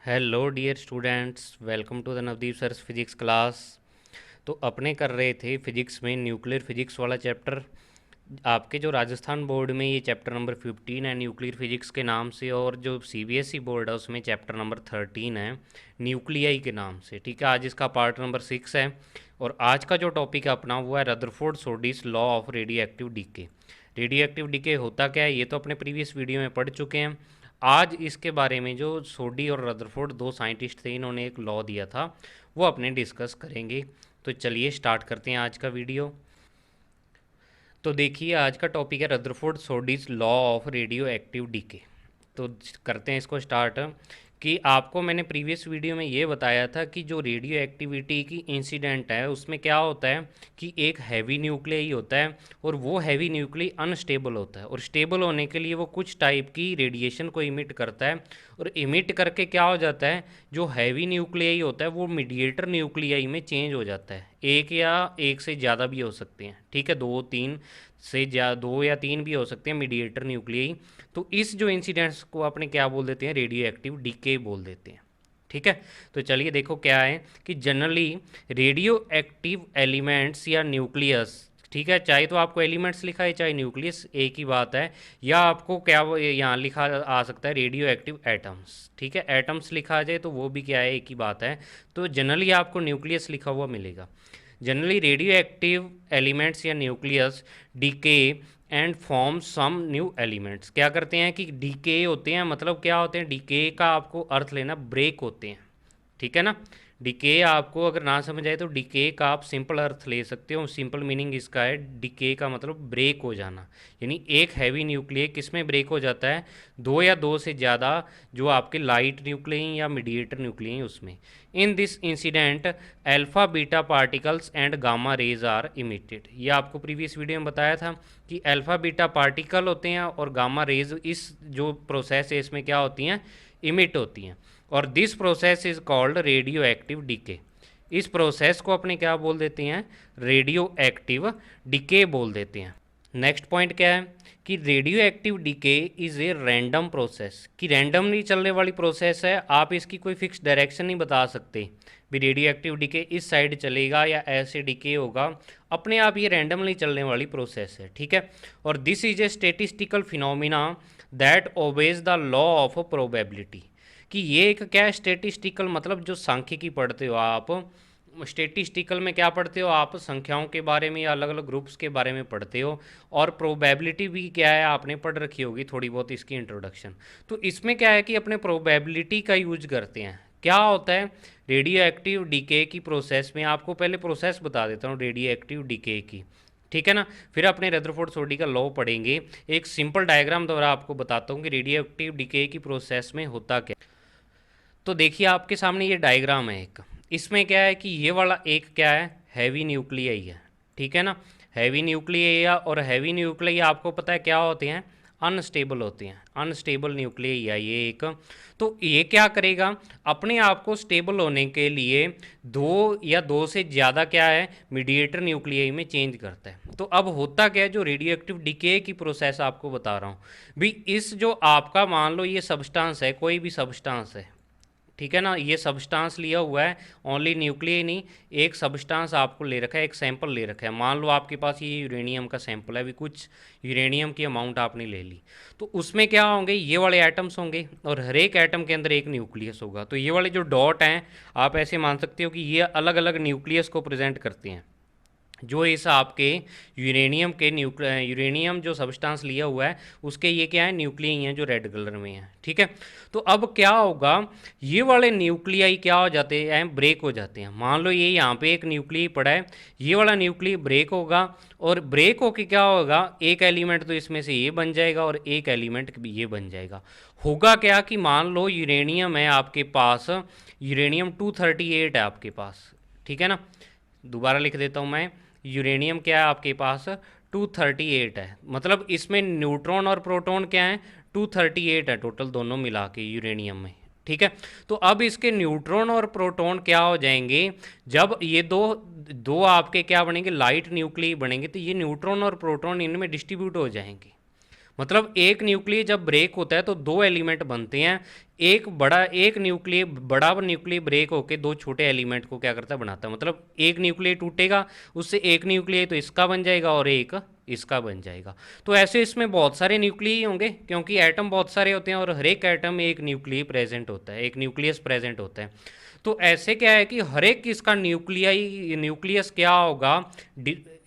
Hello dear students, welcome to the Navdeep sir's physics class. तो अपने कर रहे थे फिजिक्स में न्यूक्लियर फिजिक्स वाला चैप्टर। आपके जो राजस्थान बोर्ड में ये चैप्टर नंबर 15 है न्यूक्लियर फिजिक्स के नाम से, और जो सीबीएसई बोर्ड है उसमें चैप्टर नंबर 13 है न्यूक्लियाई के नाम से। ठीक है, आज इसका पार्ट नंबर 6 है। और आज का जो टॉपिक है अपना वो है Rutherford Soddy's law of radio active decay. Radio active decay होता क्या है ये तो अपने प्रीवियस वीडियो में पढ़ चुके हैं। आज इसके बारे में जो सोडी और रदरफोर्ड दो साइंटिस्ट थे, इन्होंने एक लॉ दिया था, वो अपने डिस्कस करेंगे। तो चलिए स्टार्ट करते हैं आज का वीडियो। तो देखिए, आज का टॉपिक है Rutherford Soddy's law of radio active decay. तो करते हैं इसको स्टार्ट। कि आपको मैंने प्रीवियस वीडियो में ये बताया था कि जो रेडियो एक्टिविटी की इंसिडेंट है उसमें क्या होता है कि एक हैवी न्यूक्लियाई होता है, और वो हैवी न्यूक्लियाई अनस्टेबल होता है, और स्टेबल होने के लिए वो कुछ टाइप की रेडिएशन को इमिट करता है। और इमिट करके क्या हो जाता है, जो हैवी न्यूक्लियाई होता है वो मीडिएटर न्यूक्लियाई में चेंज हो जाता है। एक या एक से ज़्यादा भी हो सकते हैं, ठीक है, दो या तीन भी हो सकते हैं मीडिएटर न्यूक्लियाई। तो इस जो इंसिडेंट्स को अपने क्या बोल देते हैं, रेडियो एक्टिव डीके बोल देते हैं। ठीक है, तो चलिए देखो क्या है कि जनरली रेडियो एक्टिव एलिमेंट्स या न्यूक्लियस, ठीक है, चाहे तो आपको एलिमेंट्स लिखा है चाहे न्यूक्लियस, एक ही बात है। या आपको क्या यहाँ लिखा आ सकता है रेडियो एक्टिव एटम्स। ठीक है, एटम्स लिखा आ जाए तो वो भी क्या है, एक ही बात है। तो जनरली आपको न्यूक्लियस लिखा हुआ मिलेगा। जनरली रेडियो एक्टिव एलिमेंट्स या nucleus decay and form some new elements. क्या करते हैं कि डीके होते हैं, मतलब क्या होते हैं, डीके का आपको अर्थ लेना ब्रेक होते हैं। ठीक है ना, डीके आपको अगर ना समझ आए तो डीके का आप सिंपल अर्थ ले सकते हो। सिंपल मीनिंग इसका है डीके का मतलब ब्रेक हो जाना। यानी एक हैवी न्यूक्लियस किस में ब्रेक हो जाता है, दो या दो से ज़्यादा जो आपके लाइट न्यूक्लियस या मीडिएटर न्यूक्लियस उसमें। In this incident alpha beta particles and gamma rays are emitted. ये आपको प्रीवियस वीडियो में बताया था कि अल्फा बीटा पार्टिकल होते हैं और गामा रेज इस जो प्रोसेस है इसमें क्या होती हैं, इमिट होती हैं। और this process is called radio active decay. इस प्रोसेस को अपने क्या बोल देते हैं, रेडियो एक्टिव डीके बोल देते हैं। नेक्स्ट पॉइंट क्या है कि radio active decay is a random process. कि रैंडमली चलने वाली प्रोसेस है, आप इसकी कोई फिक्स डायरेक्शन नहीं बता सकते भी रेडियो एक्टिव डीके इस साइड चलेगा या ऐसे डीके होगा। अपने आप ये रैंडमली चलने वाली प्रोसेस है। ठीक है, और this is a statistical phenomena that obeys the law of probability. कि ये एक क्या है, स्टेटिस्टिकल मतलब जो सांख्यिकी पढ़ते हो आप, स्टेटिस्टिकल में क्या पढ़ते हो आप, संख्याओं के बारे में या अलग अलग ग्रुप्स के बारे में पढ़ते हो। और प्रोबेबिलिटी भी क्या है, आपने पढ़ रखी होगी थोड़ी बहुत इसकी इंट्रोडक्शन। तो इसमें क्या है कि अपने प्रोबेबिलिटी का यूज करते हैं। क्या होता है रेडियो एक्टिव डीके की प्रोसेस में, आपको पहले प्रोसेस बता देता हूँ रेडियो एक्टिव डीके की। ठीक है ना, फिर अपने रदरफोर्ड सोडी का लॉ पढ़ेंगे। एक सिंपल डायग्राम द्वारा आपको बताता हूँ कि रेडियो एक्टिव डीके की प्रोसेस में होता क्या। तो देखिए आपके सामने ये डायग्राम है एक। इसमें क्या है कि ये वाला एक क्या है, हैवी न्यूक्लियाई है। ठीक है ना, हैवी न्यूक्लियाई, और हैवी न्यूक्लियाई आपको पता है क्या होते हैं, अनस्टेबल होते हैं। अनस्टेबल न्यूक्लियाई है ये एक। तो ये क्या करेगा, अपने आप को स्टेबल होने के लिए दो या दो से ज़्यादा क्या है, मीडिएटर न्यूक्लियाई में चेंज करता है। तो अब होता क्या है, जो रेडियो एक्टिव डीके की प्रोसेस आपको बता रहा हूँ भी, इस जो आपका मान लो ये सब्सटेंस है, कोई भी सब्सटेंस है, ठीक है ना, ये सब्सटेंस लिया हुआ है, ओनली न्यूक्लियर नहीं, एक सब्सटेंस आपको ले रखा है, एक सैंपल ले रखा है। मान लो आपके पास ये यूरेनियम का सैंपल है, अभी कुछ यूरेनियम की अमाउंट आपने ले ली। तो उसमें क्या होंगे, ये वाले एटम्स होंगे, और हर एक एटम के अंदर एक न्यूक्लियस होगा। तो ये वाले जो डॉट हैं, आप ऐसे मान सकते हो कि ये अलग अलग न्यूक्लियस को प्रेजेंट करते हैं। जो इस आपके यूरेनियम जो सब्सटेंस लिया हुआ है उसके ये क्या है, न्यूक्लियाई हैं जो रेड कलर में है। ठीक है, तो अब क्या होगा, ये वाले न्यूक्लियाई क्या हो जाते हैं, ब्रेक हो जाते हैं। मान लो ये यहाँ पे एक न्यूक्लियाई पड़ा है, ये वाला न्यूक्लियाई ब्रेक होगा, और ब्रेक होके क्या होगा, एक एलिमेंट तो इसमें से ये बन जाएगा और एक एलिमेंट भी ये बन जाएगा। होगा क्या कि मान लो यूरेनियम है आपके पास, यूरेनियम 238 है आपके पास। ठीक है ना, दोबारा लिख देता हूँ मैं, यूरेनियम क्या है आपके पास, 238 है। मतलब इसमें न्यूट्रॉन और प्रोटॉन क्या है, 238 है टोटल दोनों मिला के यूरेनियम में। ठीक है, तो अब इसके न्यूट्रॉन और प्रोटॉन क्या हो जाएंगे, जब ये दो दो आपके क्या बनेंगे, लाइट न्यूक्लियस बनेंगे, तो ये न्यूट्रॉन और प्रोटॉन इनमें डिस्ट्रीब्यूट हो जाएंगे। मतलब एक न्यूक्लियस जब ब्रेक होता है तो दो एलिमेंट बनते हैं, एक न्यूक्लियस बड़ा न्यूक्लियस ब्रेक होके दो छोटे एलिमेंट को क्या करता है, बनाता है। मतलब एक न्यूक्लियस टूटेगा, उससे एक न्यूक्लियस तो इसका बन जाएगा और एक इसका बन जाएगा। तो ऐसे इसमें बहुत सारे न्यूक्लियस होंगे, क्योंकि एटम बहुत सारे होते हैं और हर एक एटम में एक न्यूक्लियस प्रेजेंट होता है, एक न्यूक्लियस प्रेजेंट होता है। तो ऐसे क्या है कि हर एक इसका न्यूक्लियस क्या होगा,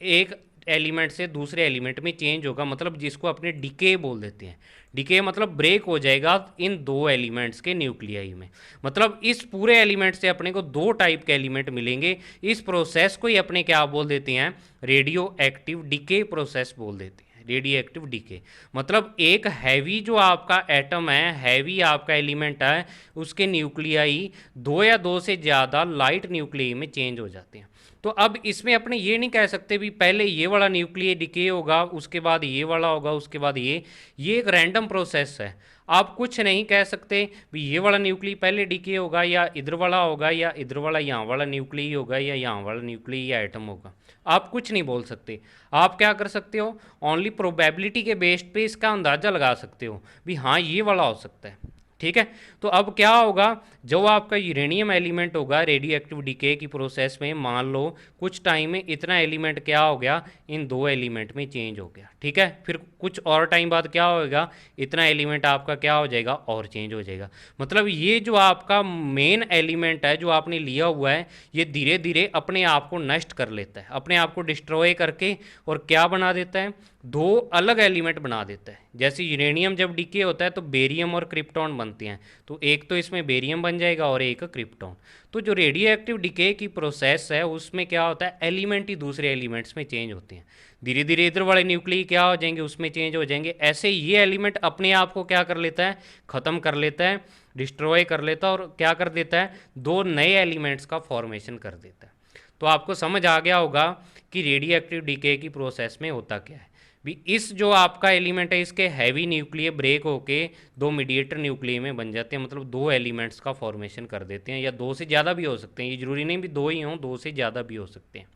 एक एलिमेंट से दूसरे एलिमेंट में चेंज होगा, मतलब जिसको अपने डीके बोल देते हैं। डीके मतलब ब्रेक हो जाएगा इन दो एलिमेंट्स के न्यूक्लियाई में। मतलब इस पूरे एलिमेंट से अपने को दो टाइप के एलिमेंट मिलेंगे। इस प्रोसेस को ही अपने क्या बोल देते हैं, रेडियो एक्टिव डीके प्रोसेस बोल देते हैं, रेडियो एक्टिव डीके। मतलब एक हैवी जो आपका एटम है, हैवी आपका एलिमेंट है, उसके न्यूक्लियाई दो या दो से ज़्यादा लाइट न्यूक्लियाई में चेंज हो जाते हैं। तो अब इसमें अपने ये नहीं कह सकते भी पहले ये वाला न्यूक्लियर डिके होगा, उसके बाद ये वाला होगा, उसके बाद ये एक रैंडम प्रोसेस है। आप कुछ नहीं कह सकते भी ये वाला न्यूक्लियर पहले डिके होगा, या इधर वाला होगा, या इधर वाला यहाँ वाला न्यूक्लियर होगा, या यहाँ वाला न्यूक्लियर या एटम होगा। आप कुछ नहीं बोल सकते। आप क्या कर सकते हो, ओनली प्रोबेबिलिटी के बेस्ड पे इसका अंदाज़ा लगा सकते हो भी हाँ ये वाला हो सकता है। ठीक है। तो अब क्या होगा, जो आपका यूरेनियम एलिमेंट होगा रेडियो एक्टिव डीके की प्रोसेस में, मान लो कुछ टाइम में इतना एलिमेंट क्या हो गया, इन दो एलिमेंट में चेंज हो गया। ठीक है। फिर कुछ और टाइम बाद क्या होगा, इतना एलिमेंट आपका क्या हो जाएगा, और चेंज हो जाएगा। मतलब ये जो आपका मेन एलिमेंट है जो आपने लिया हुआ है, ये धीरे धीरे अपने आप को नष्ट कर लेता है, अपने आप को डिस्ट्रॉय करके, और क्या बना देता है, दो अलग एलिमेंट बना देता है। जैसे यूरेनियम जब डीके होता है तो बेरियम और क्रिप्टॉन बनते हैं, तो एक तो इसमें बेरियम बन जाएगा और एक क्रिप्टॉन। तो जो रेडियो एक्टिव डीके की प्रोसेस है उसमें क्या होता है, एलिमेंट ही दूसरे एलिमेंट्स में चेंज होते हैं। धीरे धीरे इधर वाले न्यूक्लियस क्या हो जाएंगे, उसमें चेंज हो जाएंगे। ऐसे ये एलिमेंट अपने आप को क्या कर लेता है, ख़त्म कर लेता है, डिस्ट्रॉय कर लेता है, और क्या कर देता है, दो नए एलिमेंट्स का फॉर्मेशन कर देता है। तो आपको समझ आ गया होगा कि रेडियो एक्टिव डीके की प्रोसेस में होता क्या है। भी इस जो आपका एलिमेंट है, इसके हैवी न्यूक्लियर ब्रेक होके दो मीडिएटर न्यूक्लियर में बन जाते हैं, मतलब दो एलिमेंट्स का फॉर्मेशन कर देते हैं, या दो से ज़्यादा भी हो सकते हैं, ये जरूरी नहीं भी दो ही हों, दो से ज़्यादा भी हो सकते हैं।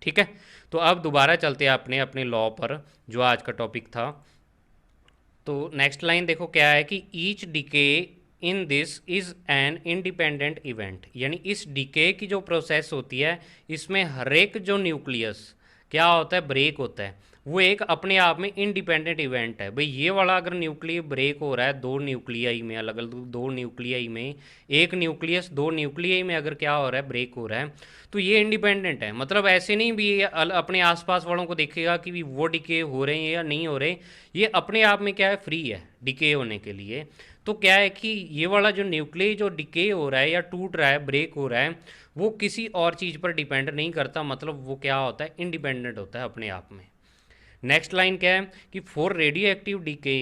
ठीक है। तो अब दोबारा चलते हैं अपने अपने लॉ पर, जो आज का टॉपिक था। तो नेक्स्ट लाइन देखो क्या है कि each decay in this is an independent event, यानी इस डीके की जो प्रोसेस होती है, इसमें हर एक जो न्यूक्लियस क्या होता है, ब्रेक होता है, वो एक अपने आप में इंडिपेंडेंट इवेंट है। भाई ये वाला अगर न्यूक्लियर ब्रेक हो रहा है दो न्यूक्लियाई में, अलग अलग दो न्यूक्लियाई में, एक न्यूक्लियस दो न्यूक्लियाई में अगर क्या हो रहा है, ब्रेक हो रहा है, तो ये इंडिपेंडेंट है। मतलब ऐसे नहीं भी ये अपने आसपास वालों को देखेगा कि भी वो डिके हो रहे हैं या नहीं हो रहे, ये अपने आप में क्या है, फ्री है डिके होने के लिए। तो क्या है कि ये वाला जो न्यूक्लियस जो डिके हो रहा है या टूट रहा है, ब्रेक हो रहा है, वो किसी और चीज़ पर डिपेंड नहीं करता, मतलब वो क्या होता है, इंडिपेंडेंट होता है अपने आप में। नेक्स्ट लाइन क्या है कि for radio active decay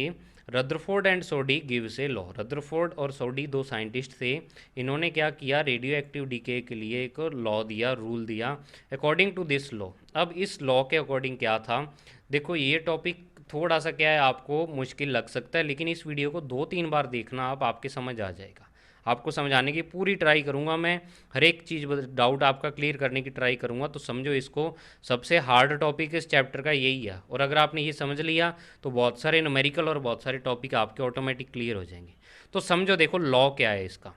Rutherford and Soddy gives a law. Rutherford और सोडी दो साइंटिस्ट थे, इन्होंने क्या किया, रेडियो एक्टिव डीके के लिए एक लॉ दिया, रूल दिया। अकॉर्डिंग टू दिस लॉ, अब इस लॉ के अकॉर्डिंग क्या था, देखो ये टॉपिक थोड़ा सा क्या है आपको मुश्किल लग सकता है, लेकिन इस वीडियो को 2-3 बार देखना, आप आपके समझ आ जाएगा। आपको समझाने की पूरी ट्राई करूंगा मैं, हर एक चीज़ डाउट आपका क्लियर करने की ट्राई करूंगा। तो समझो इसको, सबसे हार्ड टॉपिक इस चैप्टर का यही है, और अगर आपने ये समझ लिया तो बहुत सारे न्यूमेरिकल और बहुत सारे टॉपिक आपके ऑटोमेटिक क्लियर हो जाएंगे। तो समझो, देखो लॉ क्या है इसका।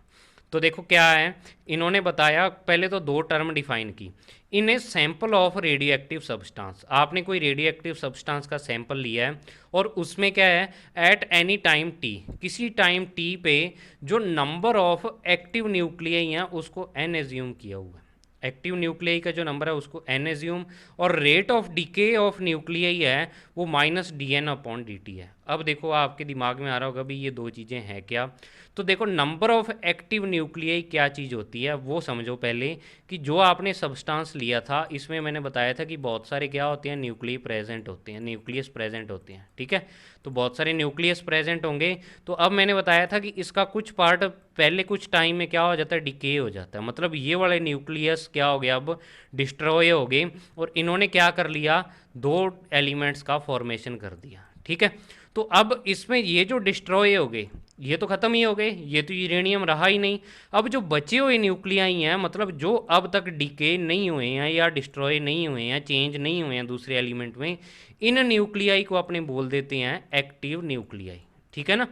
तो देखो क्या है, इन्होंने बताया, पहले तो दो टर्म डिफाइन की। In a sample of radio active substance, आपने कोई रेडियो एक्टिव सब्सटेंस का सैंपल लिया है, और उसमें क्या है, एट एनी टाइम टी, किसी टाइम टी पे जो नंबर ऑफ एक्टिव न्यूक्लियाई हैं उसको एन एज्यूम किया हुआ है। एक्टिव न्यूक्लियाई का जो नंबर है उसको एन एज्यूम, और rate of decay of nuclei है वो -dn/dt है। अब देखो आपके दिमाग में आ रहा होगा भी ये दो चीज़ें हैं क्या। तो देखो नंबर ऑफ एक्टिव न्यूक्लियाई क्या चीज़ होती है वो समझो पहले, कि जो आपने सब्सटेंस लिया था इसमें मैंने बताया था कि बहुत सारे क्या होते हैं, न्यूक्लियस प्रेजेंट होते हैं, न्यूक्लियस प्रेजेंट होते हैं। ठीक है। तो बहुत सारे न्यूक्लियस प्रेजेंट होंगे। तो अब मैंने बताया था कि इसका कुछ पार्ट पहले कुछ टाइम में क्या हो जाता है, डिके हो जाता है। मतलब ये वाले न्यूक्लियस क्या हो गया, अब डिस्ट्रॉय हो गए, और इन्होंने क्या कर लिया, दो एलिमेंट्स का फॉर्मेशन कर दिया। ठीक है। तो अब इसमें ये जो डिस्ट्रॉय हो गए, ये तो ख़त्म ही हो गए, ये तो यूरेनियम रहा ही नहीं। अब जो बचे हुए न्यूक्लियाई हैं, मतलब जो अब तक डिके नहीं हुए हैं या डिस्ट्रॉय नहीं हुए हैं, चेंज नहीं हुए हैं दूसरे एलिमेंट में, इन न्यूक्लियाई को अपने बोल देते हैं एक्टिव न्यूक्लियाई। ठीक है ना,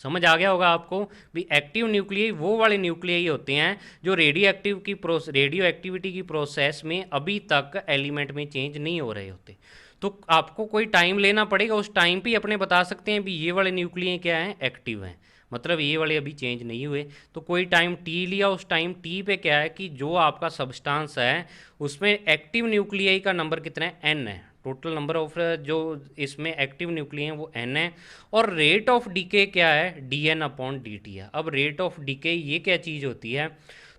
समझ आ गया होगा आपको भी। एक्टिव न्यूक्लियाई वो वाले न्यूक्लियाई होते हैं जो रेडियो एक्टिविटी की प्रोसेस में अभी तक एलिमेंट में चेंज नहीं हो रहे होते। तो आपको कोई टाइम लेना पड़ेगा, उस टाइम पे अपने बता सकते हैं भी ये वाले न्यूक्लियाई क्या हैं, एक्टिव हैं, मतलब ये वाले अभी चेंज नहीं हुए। तो कोई टाइम टी लिया, उस टाइम टी पे क्या है कि जो आपका सब्सटेंस है उसमें एक्टिव न्यूक्लियाई का नंबर कितना है, एन है। टोटल नंबर ऑफ जो इसमें एक्टिव न्यूक्लियाई हैं वो एन है। और रेट ऑफ डीके क्या है, d N upon d t है। अब रेट ऑफ डीके ये क्या चीज़ होती है,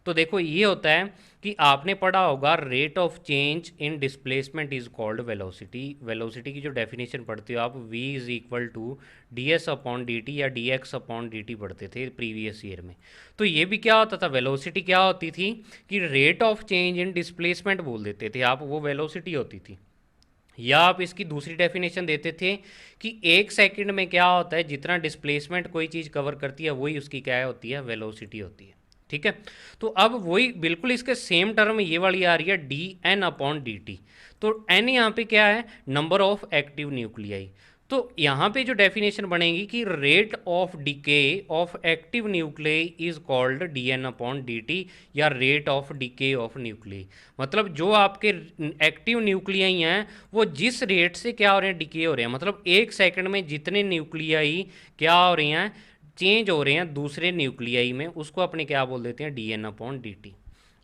तो देखो ये होता है कि आपने पढ़ा होगा rate of change in displacement is called velocity. Velocity की जो डेफिनेशन पढ़ते हो आप, v is equal to d s upon d t या d x upon d t पढ़ते थे प्रीवियस ईयर में। तो ये भी क्या होता था, वेलोसिटी क्या होती थी कि rate of change in displacement बोल देते थे आप, वो वेलोसिटी होती थी। या आप इसकी दूसरी डेफिनेशन देते थे कि एक सेकंड में क्या होता है, जितना डिस्प्लेसमेंट कोई चीज़ कवर करती है वही उसकी क्या होती है, वेलोसिटी होती है। ठीक है, तो अब वही बिल्कुल इसके सेम टर्म ये वाली आ रही है d N upon d t. तो एन यहाँ पे क्या है, नंबर ऑफ एक्टिव न्यूक्लियाई। तो यहाँ पे जो डेफिनेशन बनेगी कि rate of decay of active nuclei is called d N upon d t या rate of decay of nuclei. मतलब जो आपके एक्टिव न्यूक्लियाई हैं वो जिस रेट से क्या हो रहे हैं, डिके हो रहे हैं, मतलब एक सेकंड में जितने न्यूक्लियाई क्या हो रहे हैं, चेंज हो रहे हैं दूसरे न्यूक्लियाई में, उसको अपने क्या बोल देते हैं, d N upon d t.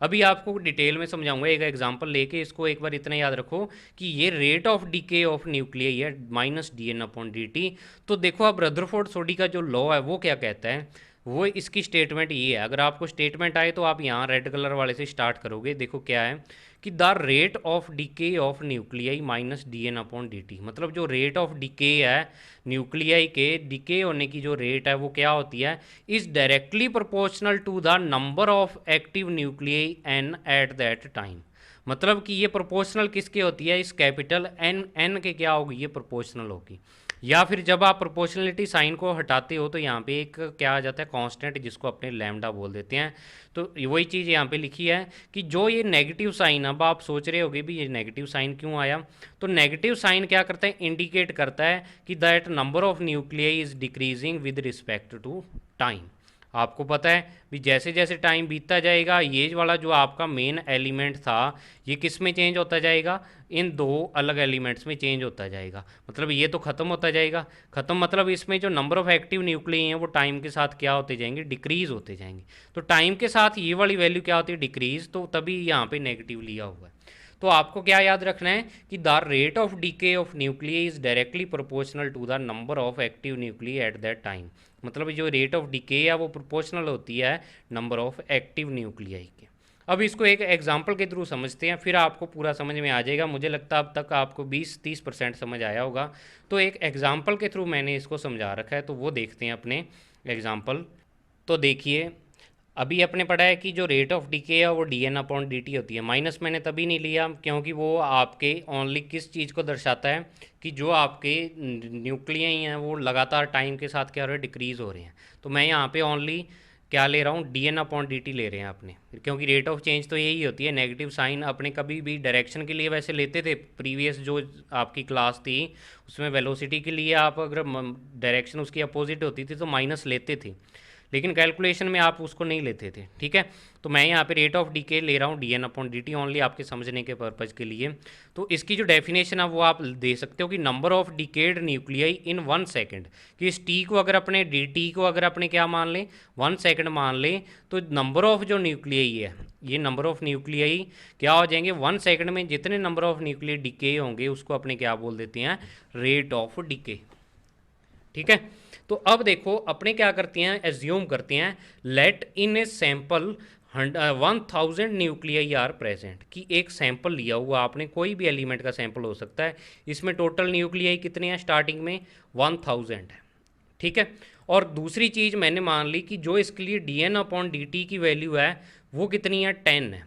अभी आपको डिटेल में समझाऊंगा एक एग्जांपल लेके, इसको एक बार इतना याद रखो कि ये rate of decay of nuclei है minus d N upon d t. तो देखो अब रदरफोर्ड सोडी का जो लॉ है वो क्या कहता है, वो इसकी स्टेटमेंट ये है। अगर आपको स्टेटमेंट आए तो आप यहाँ रेड कलर वाले से स्टार्ट करोगे। देखो क्या है कि the rate of decay of nuclei minus d N upon d t. मतलब जो रेट ऑफ डिके है न्यूक्लियाई के, डिके होने की जो रेट है वो क्या होती है, is directly proportional to the number of active nuclei N at that time. मतलब कि ये प्रोपोर्शनल किसके होती है, इस कैपिटल एन एन के क्या होगी, ये प्रोपोर्शनल होगी। या फिर जब आप प्रोपोर्शनलिटी साइन को हटाते हो तो यहाँ पे एक क्या आ जाता है, कांस्टेंट, जिसको अपने लैम्डा बोल देते हैं। तो वही चीज़ यहाँ पे लिखी है कि जो ये नेगेटिव साइन, अब आप सोच रहे होगे भी ये नेगेटिव साइन क्यों आया, तो नेगेटिव साइन क्या करता है, इंडिकेट करता है कि that number of nuclei is decreasing with respect to time. आपको पता है भी जैसे जैसे टाइम बीतता जाएगा ये वाला जो आपका मेन एलिमेंट था ये किस में चेंज होता जाएगा, इन दो अलग एलिमेंट्स में चेंज होता जाएगा। मतलब ये तो ख़त्म होता जाएगा, ख़त्म मतलब इसमें जो नंबर ऑफ एक्टिव न्यूक्लियाई हैं वो टाइम के साथ क्या होते जाएंगे, डिक्रीज़ होते जाएंगे। तो टाइम के साथ ये वाली वैल्यू क्या होती है, डिक्रीज़, तो तभी यहाँ पे नेगेटिव लिया हुआ है। तो आपको क्या याद रखना है कि the rate of decay of nuclei is directly proportional to the number of active nuclei at that time. मतलब जो रेट ऑफ डीके है वो प्रोपोर्शनल होती है नंबर ऑफ एक्टिव न्यूक्लियाई के। अब इसको एक एग्जांपल के थ्रू समझते हैं, फिर आपको पूरा समझ में आ जाएगा। मुझे लगता है अब तक आपको 20-30% समझ आया होगा। तो एक एग्जांपल के थ्रू मैंने इसको समझा रखा है, तो वो देखते हैं अपने एग्जांपल। तो देखिए अभी अपने पढ़ा है कि जो रेट ऑफ डीके है वो d N upon d t होती है। माइनस मैंने तभी नहीं लिया क्योंकि वो आपके ओनली किस चीज़ को दर्शाता है कि जो आपके न्यूक्लियाई हैं वो लगातार टाइम के साथ क्या हो रहे हैं, डिक्रीज़ हो रहे हैं। तो मैं यहाँ पे ओनली क्या ले रहा हूँ, d N upon d t ले रहे हैं अपने, क्योंकि रेट ऑफ चेंज तो यही होती है। नेगेटिव साइन अपने कभी भी डायरेक्शन के लिए वैसे लेते थे, प्रीवियस जो आपकी क्लास थी उसमें वेलोसिटी के लिए आप अगर डायरेक्शन उसकी अपोजिट होती थी तो माइनस लेते थे, लेकिन कैलकुलेशन में आप उसको नहीं लेते थे। ठीक है, तो मैं यहाँ पे रेट ऑफ डीके ले रहा हूँ d N upon d t only आपके समझने के पर्पज़ के लिए। तो इसकी जो डेफिनेशन है वो आप दे सकते हो कि number of decayed nuclei in 1 second, कि इस टी को अगर अपने डी टी को अगर अपने क्या मान लें, 1 सेकेंड मान लें, तो नंबर ऑफ जो न्यूक्लियाई है, ये नंबर ऑफ न्यूक्लियाई क्या हो जाएंगे 1 सेकेंड में, जितने नंबर ऑफ न्यूक्लियाई डिके होंगे उसको अपने क्या बोल देते हैं, रेट ऑफ डिके। ठीक है, तो अब देखो अपने क्या करते हैं, एज्यूम करते हैं let in a sample 1000 nuclei are present, कि एक सैंपल लिया हुआ आपने, कोई भी एलिमेंट का सैंपल हो सकता है, इसमें टोटल न्यूक्लियाई कितने हैं, स्टार्टिंग में 1000 है। ठीक है, और दूसरी चीज़ मैंने मान ली कि जो इसके लिए d N upon d t की वैल्यू है वो कितनी है, 10 है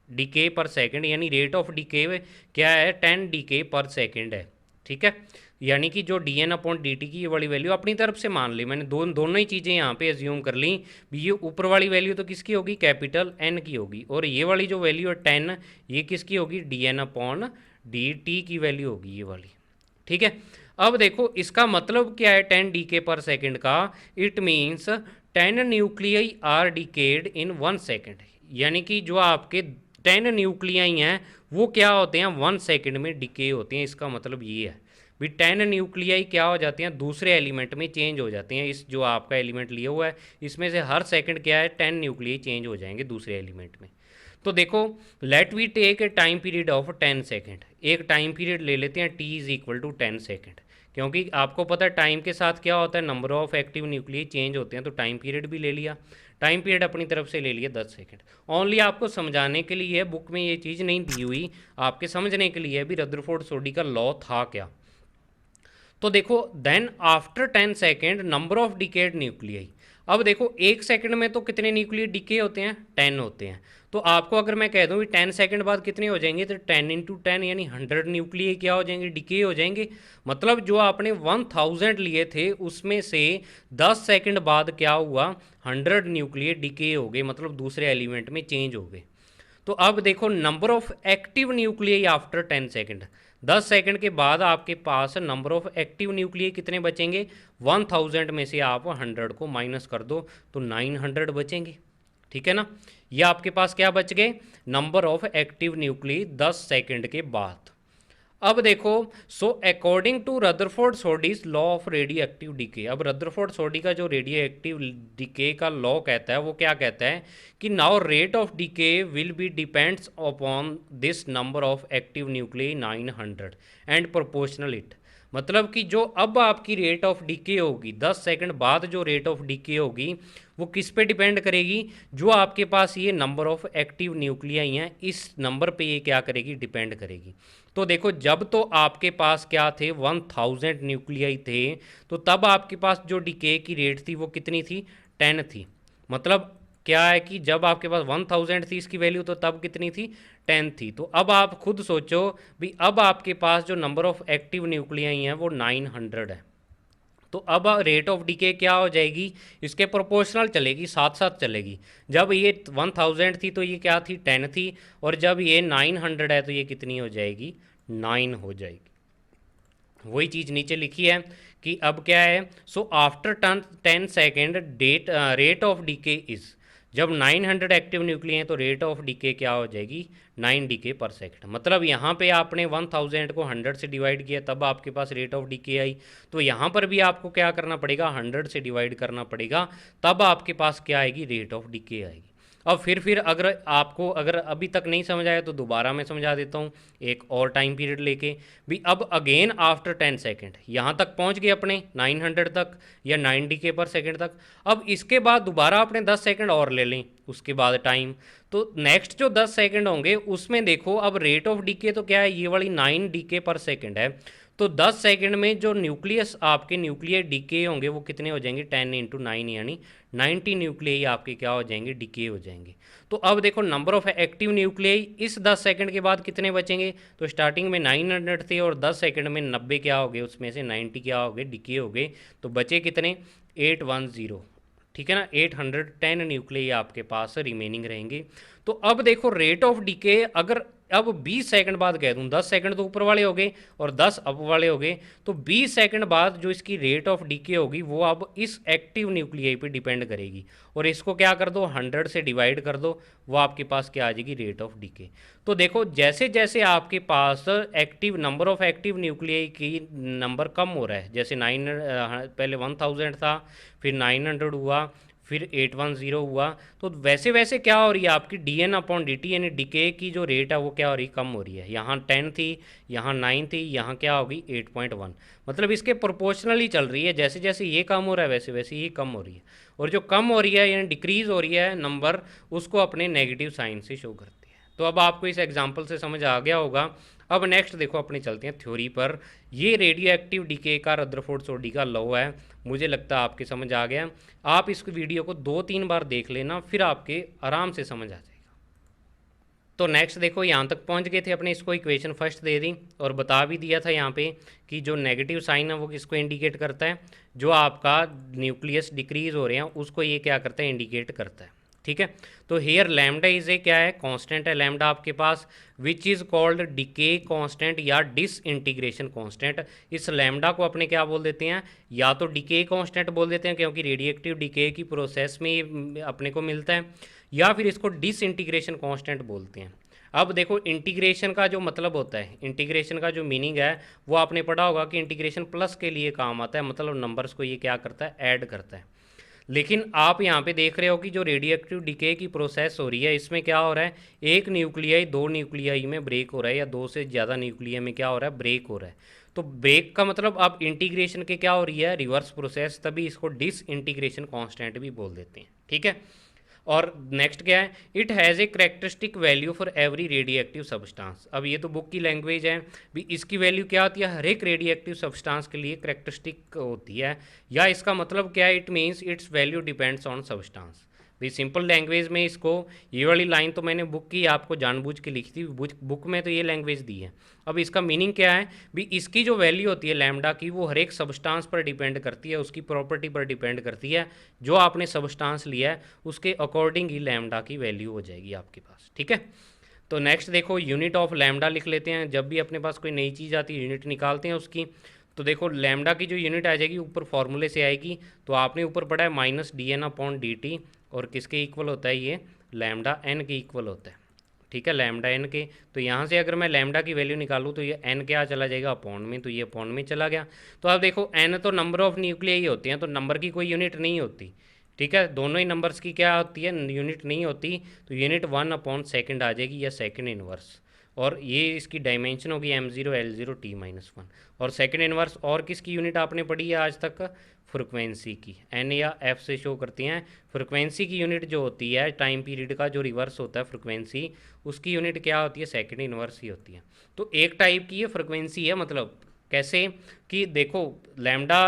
डीके पर सेकेंड, यानी रेट ऑफ डीके क्या है, 10 डीके पर सेकेंड है। ठीक है, यानी कि जो d N upon d t की ये वाली वैल्यू अपनी तरफ से मान ली मैंने, दोनों ही चीज़ें यहाँ पे एज्यूम कर ली। ये ऊपर वाली वैल्यू तो किसकी होगी, कैपिटल एन की होगी, और ये वाली जो वैल्यू है 10 ये किसकी होगी, d N upon d t की वैल्यू होगी ये वाली। ठीक है, अब देखो इसका मतलब क्या है 10 डीके पर सेकेंड का, it means 10 nuclei are decayed in 1 second, यानी कि जो आपके 10 न्यूक्लियाई हैं वो क्या होते हैं 1 सेकेंड में डिके होते हैं। इसका मतलब ये है भी 10 न्यूक्लियाई क्या हो जाती हैं, दूसरे एलिमेंट में चेंज हो जाते हैं। इस जो आपका एलिमेंट लिया हुआ है इसमें से हर सेकंड क्या है 10 न्यूक्लियाई चेंज हो जाएंगे दूसरे एलिमेंट में। तो देखो let we take a time period of 10 second, एक टाइम पीरियड ले लेते हैं t is equal to 10 second, क्योंकि आपको पता है टाइम के साथ क्या होता है, number of active nuclei change होते हैं, तो टाइम पीरियड भी ले लिया, टाइम पीरियड अपनी तरफ से ले लिया 10 सेकंड। ओनली आपको समझाने के लिए, बुक में ये चीज़ नहीं दी हुई, आपके समझने के लिए भी रदरफोर्ड सोडी का लॉ था क्या। तो देखो then after 10 second number of decayed nuclei, अब देखो एक सेकंड में तो कितने न्यूक्लियर डिके होते हैं 10 होते हैं, तो आपको अगर मैं कह दूं भी 10 सेकंड बाद कितने हो जाएंगे, तो 10 इंटू 10 यानी 100 न्यूक्लियर क्या हो जाएंगे, डिके हो जाएंगे। मतलब जो आपने 1000 लिए थे उसमें से 10 सेकंड बाद क्या हुआ, 100 न्यूक्लियर डिके हो गए, मतलब दूसरे एलिमेंट में चेंज हो गए। तो अब देखो number of active nuclear after 10 second, 10 second के बाद आपके पास नंबर ऑफ एक्टिव न्यूक्लियर कितने बचेंगे, 1000 में से आप 100 को माइनस कर दो तो 900 बचेंगे। ठीक है ना, ये आपके पास क्या बच गए, number of active nuclear 10 second के बाद। अब देखो so according to Rutherford Soddy's law of radio active decay, अब रदरफोर्ड सोडी का जो रेडियो एक्टिव डीके का लॉ कहता है वो क्या कहता है कि now rate of decay will be depends upon this number of active nuclear 900 and proportional it, मतलब कि जो अब आपकी रेट ऑफ डीके होगी 10 सेकंड बाद जो रेट ऑफ डीके होगी वो किस पे डिपेंड करेगी, जो आपके पास ये नंबर ऑफ एक्टिव न्यूक्लियाई हैं इस नंबर पे ये क्या करेगी, डिपेंड करेगी। तो देखो जब तो आपके पास क्या थे 1000 न्यूक्लियाई थे, तो तब आपके पास जो डिके की रेट थी वो कितनी थी, 10 थी। मतलब क्या है कि जब आपके पास 1000 थी इसकी वैल्यू, तो तब कितनी थी, 10 थी। तो अब आप खुद सोचो भी अब आपके पास जो नंबर ऑफ एक्टिव न्यूक्लियाई हैं वो 900 है, तो अब रेट ऑफ डीके क्या हो जाएगी, इसके प्रोपोर्शनल चलेगी, साथ साथ चलेगी। जब ये 1000 थी तो ये क्या थी, 10 थी, और जब ये 900 है तो ये कितनी हो जाएगी, 9 हो जाएगी। वही चीज़ नीचे लिखी है कि अब क्या है, so after 10 second rate of decay is, जब 900 एक्टिव न्यूक्लियर हैं तो रेट ऑफ डीके क्या हो जाएगी, 9 डीके पर सेकंड। मतलब यहाँ पे आपने 1000 को 100 से डिवाइड किया तब आपके पास रेट ऑफ डीके आई, तो यहाँ पर भी आपको क्या करना पड़ेगा, 100 से डिवाइड करना पड़ेगा, तब आपके पास क्या आएगी, रेट ऑफ डीके आएगी। अब फिर अगर आपको अगर अभी तक नहीं समझ आया तो दोबारा मैं समझा देता हूँ एक और टाइम पीरियड लेके भी। अब अगेन आफ्टर 10 सेकेंड यहाँ तक पहुँच गए अपने 900 तक या 9 डीके पर सेकेंड तक। अब इसके बाद दोबारा अपने 10 सेकेंड और ले लें उसके बाद टाइम, तो नेक्स्ट जो 10 सेकेंड होंगे उसमें देखो अब रेट ऑफ डीके तो क्या है, ये वाली 9 डीके पर सेकेंड है, तो 10 सेकंड में जो न्यूक्लियस आपके न्यूक्लियर डीके होंगे वो कितने हो जाएंगे, 10 इंटू 9 यानी 90 न्यूक्लियाई आपके क्या हो जाएंगे, डीके हो जाएंगे। तो अब देखो नंबर ऑफ एक्टिव न्यूक्लियाई इस 10 सेकंड के बाद कितने बचेंगे, तो स्टार्टिंग में 900 थे और 10 सेकंड में 90 क्या हो गए, उसमें से 90 क्या हो गए, डीके हो गए, तो बचे कितने 810। ठीक है ना, 810 न्यूक्लियाई आपके पास रिमेनिंग रहेंगे। तो अब देखो रेट ऑफ डीके अगर अब 20 सेकंड बाद कह दूं, 10 सेकंड तो ऊपर वाले हो गए और 10 अप वाले हो गए, तो 20 सेकंड बाद जो इसकी रेट ऑफ डीके होगी वो अब इस एक्टिव न्यूक्लियाई पे डिपेंड करेगी, और इसको क्या कर दो 100 से डिवाइड कर दो, वो आपके पास क्या आ जाएगी, रेट ऑफ डीके। तो देखो जैसे जैसे आपके पास active number of active nuclei की नंबर कम हो रहा है, जैसे पहले 1000 था, फिर 900 हुआ, फिर 810 हुआ, तो वैसे वैसे क्या हो रही है आपकी dn अपॉन dt यानी डीके की जो रेट है वो क्या हो रही है, कम हो रही है। यहाँ 10 थी, यहाँ 9 थी, यहाँ क्या होगी 8.1, मतलब इसके प्रोपोर्शनली चल रही है, जैसे जैसे ये कम हो रहा है वैसे वैसे ये कम हो रही है, और जो कम हो रही है यानी डिक्रीज़ हो रही है नंबर, उसको अपने नेगेटिव साइन से शो करती है। तो अब आपको इस एग्जाम्पल से समझ आ गया होगा। अब नेक्स्ट देखो अपने चलते हैं थ्योरी पर। ये रेडियो एक्टिव डीके का रदरफोर्ड सोडी का लॉ है, मुझे लगता है आपके समझ आ गया। आप इस वीडियो को 2-3 बार देख लेना, फिर आपके आराम से समझ आ जाएगा। तो नेक्स्ट देखो यहाँ तक पहुँच गए थे अपने, इसको इक्वेशन फर्स्ट दे दी और बता भी दिया था यहाँ पे कि जो नेगेटिव साइन है वो किसको इंडिकेट करता है, जो आपका न्यूक्लियस डिक्रीज हो रहे हैं उसको ये क्या करता है, इंडिकेट करता है। ठीक है, तो हेयर लैम्डा इज ए क्या है, कांस्टेंट है लैम्डा आपके पास, which is called decay constant or disintegration constant. इस लैम्डा को अपने क्या बोल देते हैं, या तो डिके कांस्टेंट बोल देते हैं क्योंकि रेडिएक्टिव डिके की प्रोसेस में ये अपने को मिलता है, या फिर इसको डिसइंटीग्रेशन कांस्टेंट बोलते हैं। अब देखो इंटीग्रेशन का जो मतलब होता है, इंटीग्रेशन का जो मीनिंग है वो आपने पढ़ा होगा कि इंटीग्रेशन प्लस के लिए काम आता है, मतलब नंबर्स को ये क्या करता है, ऐड करता है। लेकिन आप यहाँ पे देख रहे हो कि जो रेडिएक्टिव डिके की प्रोसेस हो रही है इसमें क्या हो रहा है, एक न्यूक्लियाई दो न्यूक्लियाई में ब्रेक हो रहा है, या दो से ज़्यादा न्यूक्लिया में क्या हो रहा है, ब्रेक हो रहा है। तो ब्रेक का मतलब अब इंटीग्रेशन के क्या हो रही है, रिवर्स प्रोसेस, तभी इसको डिसइंटीग्रेशन कांस्टेंट भी बोल देते हैं। ठीक है, और नेक्स्ट क्या है, it has a characteristic value for every radioactive substance. अब ये तो बुक की लैंग्वेज है, भी इसकी वैल्यू क्या होती है, हर एक रेडिएक्टिव सब्सटेंस के लिए करेक्टरिस्टिक होती है, या इसका मतलब क्या है, it means it's value depends on substance. भाई सिंपल लैंग्वेज में इसको, ये वाली लाइन तो मैंने बुक की आपको जानबूझ के लिखी थी, बुक में तो ये लैंग्वेज दी है। अब इसका मीनिंग क्या है, भी इसकी जो वैल्यू होती है लैम्डा की, वो हर एक सब्सटेंस पर डिपेंड करती है, उसकी प्रॉपर्टी पर डिपेंड करती है, जो आपने सब्सटेंस लिया है उसके अकॉर्डिंग ही लैम्डा की वैल्यू हो जाएगी आपके पास। ठीक है, तो नेक्स्ट देखो यूनिट ऑफ लैम्डा लिख लेते हैं, जब भी अपने पास कोई नई चीज़ आती है यूनिट निकालते हैं उसकी। तो देखो लैम्डा की जो यूनिट आ जाएगी ऊपर फॉर्मूले से आएगी, तो आपने ऊपर पढ़ा है -dn/dt, और किसके इक्वल होता है ये, लैम्डा एन के इक्वल होता है। ठीक है, लैम्डा एन के, तो यहाँ से अगर मैं लैम्डा की वैल्यू निकालूँ तो ये एन क्या चला जाएगा, अपॉन में, तो ये अपॉन में चला गया। तो अब देखो एन तो नंबर ऑफ न्यूक्लियाई ही होती हैं, तो नंबर की कोई यूनिट नहीं होती। ठीक है, दोनों ही नंबर्स की क्या होती है, यूनिट नहीं होती, तो यूनिट 1/2 आ जाएगी, या सेकेंड इनवर्स, और ये इसकी डायमेंशन होगी m0 l0 t-1। और सेकेंड इनवर्स और किसकी यूनिट आपने पढ़ी है आज तक, फ्रिक्वेंसी की, एन या एफ से शो करती हैं। फ्रिक्वेंसी की यूनिट जो होती है, टाइम पीरियड का जो रिवर्स होता है फ्रिक्वेंसी, उसकी यूनिट क्या होती है, सेकेंड इनवर्स ही होती है। तो एक टाइप की ये फ्रिक्वेंसी है, मतलब कैसे कि देखो लैम्डा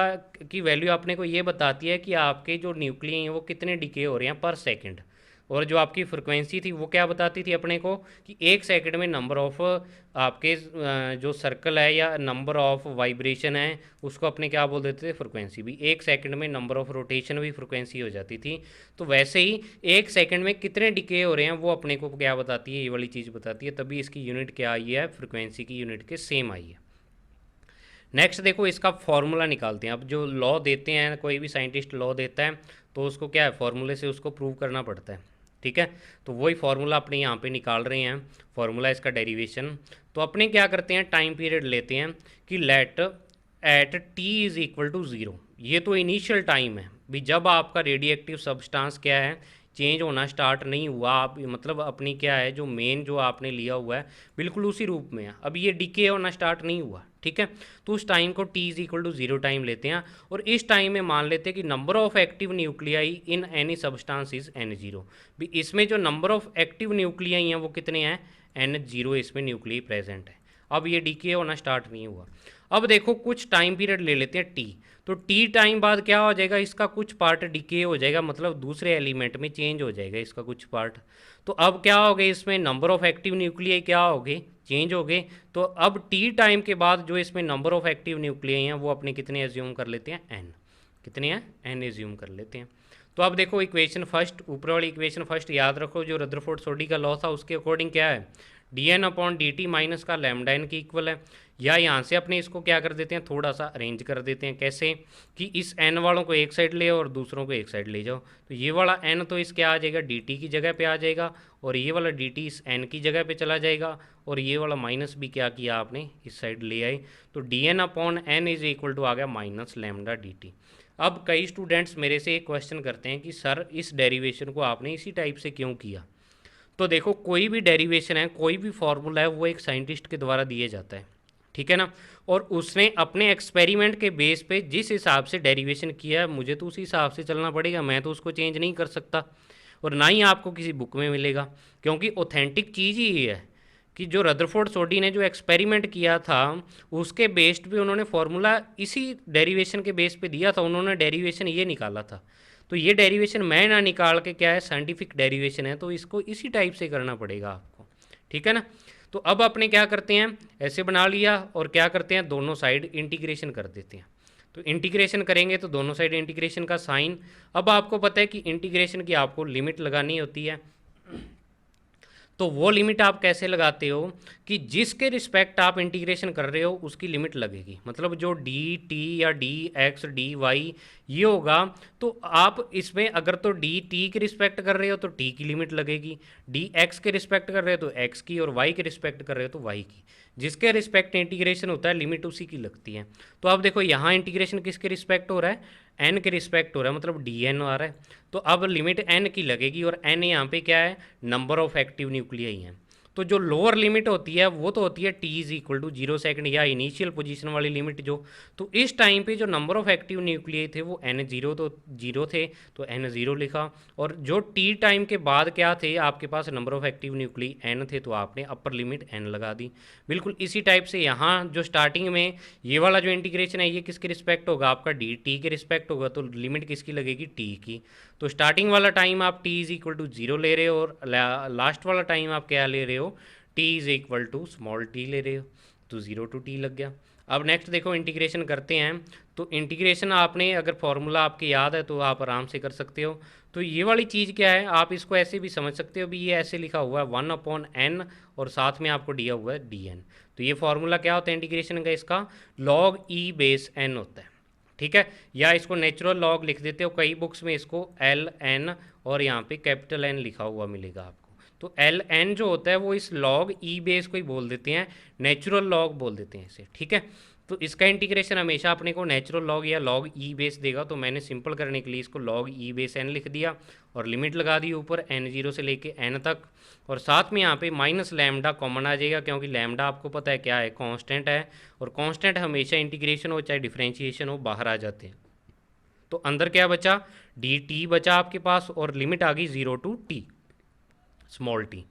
की वैल्यू अपने को ये बताती है कि आपके जो न्यूक्लियस हैं वो कितने डिके हो रहे हैं पर सेकंड, और जो आपकी फ्रिक्वेंसी थी वो क्या बताती थी अपने को कि एक सेकंड में नंबर ऑफ आपके जो सर्कल है या नंबर ऑफ वाइब्रेशन है उसको अपने क्या बोल देते थे, फ्रिक्वेंसी। भी एक सेकंड में नंबर ऑफ रोटेशन भी फ्रिक्वेंसी हो जाती थी। तो वैसे ही एक सेकंड में कितने डिके हो रहे हैं वो अपने को क्या बताती है, ये वाली चीज़ बताती है, तभी इसकी यूनिट क्या आई है, फ्रिक्वेंसी की यूनिट के सेम आई है। नेक्स्ट देखो इसका फॉर्मूला निकालते हैं। अब जो लॉ देते हैं, कोई भी साइंटिस्ट लॉ देता है तो उसको क्या है, फॉर्मूले से उसको प्रूव करना पड़ता है। ठीक है, तो वही फार्मूला अपने यहाँ पे निकाल रहे हैं, फार्मूला इसका डेरिवेशन। तो अपने क्या करते हैं, टाइम पीरियड लेते हैं कि let at t is equal to 0। ये तो इनिशियल टाइम है भी, जब आपका रेडिएक्टिव सब्सटेंस क्या है, चेंज होना स्टार्ट नहीं हुआ, आप मतलब अपनी क्या है जो मेन जो आपने लिया हुआ है बिल्कुल उसी रूप में है, अब ये डिके होना स्टार्ट नहीं हुआ। ठीक है, तो उस टाइम को t is equal to 0 time लेते हैं, और इस टाइम में मान लेते हैं कि number of active nuclei in any substance is n0। भी इसमें जो नंबर ऑफ एक्टिव न्यूक्लियाई हैं वो कितने हैं, n0 इसमें न्यूक्लियाई प्रेजेंट है। अब ये डीके होना स्टार्ट नहीं हुआ। अब देखो कुछ टाइम पीरियड ले लेते हैं t, तो t टाइम बाद क्या हो जाएगा, इसका कुछ पार्ट डीके हो जाएगा, मतलब दूसरे एलिमेंट में चेंज हो जाएगा इसका कुछ पार्ट। तो अब क्या हो गए, इसमें नंबर ऑफ एक्टिव न्यूक्लियाई क्या हो गए, चेंज हो गए। तो अब टी टाइम के बाद जो इसमें नंबर ऑफ एक्टिव न्यूक्लियाई हैं वो अपने कितने एज्यूम कर लेते हैं, n। कितने हैं, n एज्यूम कर लेते हैं। तो अब देखो इक्वेशन फर्स्ट, ऊपर वाली इक्वेशन फर्स्ट याद रखो, जो रदरफोर्ड सोडी का लॉ था उसके अकॉर्डिंग क्या है, dn/dt माइनस का लैम्डा n की इक्वल है। या यहाँ से अपने इसको क्या कर देते हैं, थोड़ा सा अरेंज कर देते हैं, कैसे कि इस n वालों को एक साइड ले और दूसरों को एक साइड ले जाओ। तो ये वाला n तो इसके आ जाएगा dt की जगह पे आ जाएगा, और ये वाला dt इस n की जगह पे चला जाएगा, और ये वाला माइनस भी क्या किया आपने, इस साइड ले आए। तो dn/n इज इक्वल टू आ गया माइनस लैम्डा dt। अब कई स्टूडेंट्स मेरे से एक क्वेश्चन करते हैं कि सर इस डेरिवेशन को आपने इसी टाइप से क्यों किया। तो देखो कोई भी डेरिवेशन है, कोई भी फार्मूला है, वो एक साइंटिस्ट के द्वारा दिया जाता है, ठीक है ना, और उसने अपने एक्सपेरिमेंट के बेस पे जिस हिसाब से डेरिवेशन किया है, मुझे तो उसी हिसाब से चलना पड़ेगा, मैं तो उसको चेंज नहीं कर सकता, और ना ही आपको किसी बुक में मिलेगा, क्योंकि ऑथेंटिक चीज़ ही ये है कि जो रदरफोर्ड सोडी ने जो एक्सपेरिमेंट किया था उसके बेस्ड पे उन्होंने फार्मूला इसी डेरिवेशन के बेस पे दिया था, उन्होंने डेरिवेशन ये निकाला था। तो ये डेरिवेशन मैं ना निकाल के क्या है, साइंटिफिक डेरिवेशन है, तो इसको इसी टाइप से करना पड़ेगा आपको, ठीक है ना। तो अब अपने क्या करते हैं, ऐसे बना लिया और क्या करते हैं, दोनों साइड इंटीग्रेशन कर देते हैं। तो इंटीग्रेशन करेंगे तो दोनों साइड इंटीग्रेशन का साइन, अब आपको पता है कि इंटीग्रेशन की आपको लिमिट लगानी होती है। तो वो लिमिट आप कैसे लगाते हो कि जिसके रिस्पेक्ट आप इंटीग्रेशन कर रहे हो उसकी लिमिट लगेगी, मतलब जो डी टी या डी एक्स डी वाई ये होगा, तो आप इसमें अगर तो डी टी के रिस्पेक्ट कर रहे हो तो टी की लिमिट लगेगी, डी एक्स के रिस्पेक्ट कर रहे हो तो एक्स की, और वाई के रिस्पेक्ट कर रहे हो तो वाई की। जिसके रिस्पेक्ट इंटीग्रेशन होता है लिमिट उसी की लगती है। तो अब देखो यहाँ इंटीग्रेशन किसके रिस्पेक्ट हो रहा है, एन के रिस्पेक्ट हो रहा है, मतलब डी एन आ रहा है। तो अब लिमिट एन की लगेगी, और एन यहाँ पे क्या है, नंबर ऑफ एक्टिव न्यूक्लियाई हैं। तो जो लोअर लिमिट होती है वो तो होती है t is equal to 0 second या इनिशियल पोजीशन वाली लिमिट जो, तो इस टाइम पे जो नंबर ऑफ एक्टिव न्यूक्लियाई थे वो एन जीरो, तो जीरो थे तो एन ज़ीरो लिखा, और जो टी टाइम के बाद क्या थे आपके पास number of active nuclei N थे, तो आपने अपर लिमिट एन लगा दी। बिल्कुल इसी टाइप से यहाँ जो स्टार्टिंग में ये वाला जो इंटीग्रेशन है ये किसके रिस्पेक्ट होगा, आपका डी टी के रिस्पेक्ट होगा, तो लिमिट किसकी लगेगी, टी की। तो स्टार्टिंग वाला टाइम आप t इज इक्वल टू 0 ले रहे हो, और लास्ट वाला टाइम आप क्या ले रहे हो, t is equal to small t ले रहे हो, तो 0 टू t लग गया। अब नेक्स्ट देखो इंटीग्रेशन करते हैं, तो इंटीग्रेशन आपने अगर फॉर्मूला आपके याद है तो आप आराम से कर सकते हो। तो ये वाली चीज़ क्या है, आप इसको ऐसे भी समझ सकते हो भी, ये ऐसे लिखा हुआ है 1/n और साथ में आपको दिया हुआ है dn। तो ये फॉर्मूला क्या होता है इंटीग्रेशन का, इसका log e बेस n होता है, ठीक है। या इसको नेचुरल लॉग लिख देते हो, कई बुक्स में इसको एल एन और यहाँ पे कैपिटल एन लिखा हुआ मिलेगा आपको। तो एल एन जो होता है वो इस लॉग ई बेस को ही बोल देते हैं, नेचुरल लॉग बोल देते हैं इसे, ठीक है। तो इसका इंटीग्रेशन हमेशा अपने को नेचुरल लॉग या लॉग ई बेस देगा, तो मैंने सिंपल करने के लिए इसको लॉग ई बेस एन लिख दिया और लिमिट लगा दी ऊपर एन जीरो से लेके एन तक, और साथ में यहाँ पे माइनस लैम्डा कॉमन आ जाएगा, क्योंकि लैम्डा आपको पता है क्या है, कांस्टेंट है, और कांस्टेंट हमेशा इंटीग्रेशन हो चाहे डिफरेंशिएशन हो बाहर आ जाते हैं। तो अंदर क्या बचा, डी टी बचा आपके पास, और लिमिट आ गई 0 टू टी स्मॉल टी।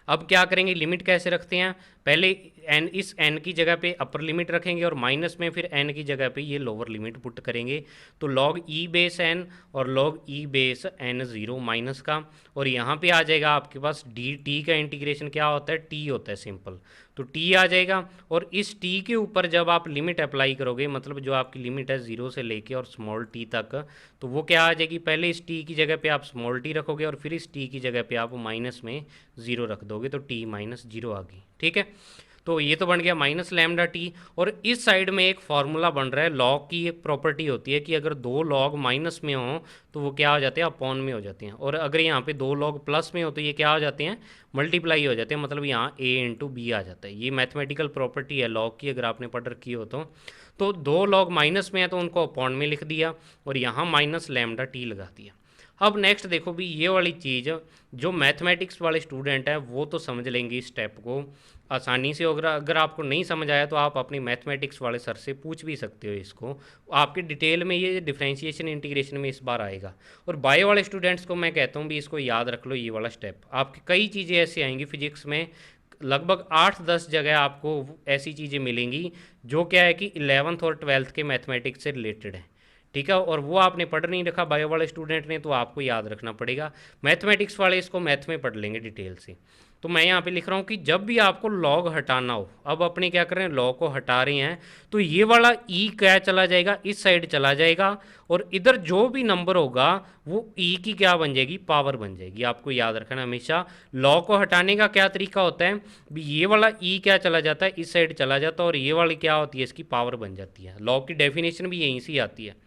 अब क्या करेंगे, लिमिट कैसे रखते हैं, पहले एन, इस एन की जगह पे अपर लिमिट रखेंगे और माइनस में फिर एन की जगह पे ये लोअर लिमिट पुट करेंगे। तो लॉग ई बेस एन और log e base N zero minus का, और यहाँ पे आ जाएगा आपके पास डी टी का इंटीग्रेशन क्या होता है, टी होता है सिंपल, तो टी आ जाएगा। और इस टी के ऊपर जब आप लिमिट अप्लाई करोगे, मतलब जो आपकी लिमिट है 0 से लेके और स्मॉल टी तक, तो वो क्या आ जाएगी, पहले इस टी की जगह पे आप स्मॉल टी रखोगे और फिर इस टी की जगह पे आप माइनस में 0 रख दोगे, तो टी माइनस 0 आ गई, ठीक है। तो ये तो बन गया माइनस लैम्डा टी, और इस साइड में एक फार्मूला बन रहा है, लॉग की एक प्रॉपर्टी होती है कि अगर दो लॉग माइनस में हो तो वो क्या हो जाते हैं, अपॉन में हो जाते हैं, और अगर यहाँ पे दो लॉग प्लस में हो तो ये क्या हो जाते हैं, मल्टीप्लाई हो जाते हैं, मतलब यहाँ a इंटू बी आ जाता है। ये मैथमेटिकल प्रॉपर्टी है लॉग की, अगर आपने पढ़ रखी हो तो दो लॉग माइनस में है तो उनको अपॉन में लिख दिया, और यहाँ माइनस लैम्डा टी लगा दिया। अब नेक्स्ट देखो भी, ये वाली चीज़ जो मैथमेटिक्स वाले स्टूडेंट हैं वो तो समझ लेंगे इस स्टेप को आसानी से, अगर आपको नहीं समझ आया तो आप अपनी मैथमेटिक्स वाले सर से पूछ भी सकते हो इसको, आपके डिटेल में ये डिफरेंशिएशन इंटीग्रेशन में इस बार आएगा। और बायो वाले स्टूडेंट्स को मैं कहता हूँ भी इसको याद रख लो, ये वाला स्टेप आपकी कई चीज़ें ऐसी आएंगी फिजिक्स में, लगभग 8-10 जगह आपको ऐसी चीज़ें मिलेंगी जो क्या है कि 11th और 12th के मैथमेटिक्स से रिलेटेड है, ठीक है। और वो आपने पढ़ नहीं रखा बायो वाले स्टूडेंट ने, तो आपको याद रखना पड़ेगा। मैथमेटिक्स वाले इसको मैथ में पढ़ लेंगे डिटेल से। तो मैं यहाँ पे लिख रहा हूँ कि जब भी आपको लॉग हटाना हो, अब अपने क्या कर रहे हैं, लॉग को हटा रहे हैं, तो ये वाला ई क्या चला जाएगा, इस साइड चला जाएगा, और इधर जो भी नंबर होगा वो ई की क्या बन जाएगी, पावर बन जाएगी। आपको याद रखना हमेशा लॉग को हटाने का क्या तरीका होता है, भी ये वाला ई क्या चला जाता है, इस साइड चला जाता है, और ये वाली क्या होती है, इसकी पावर बन जाती है। लॉग की डेफिनेशन भी यहीं से आती है।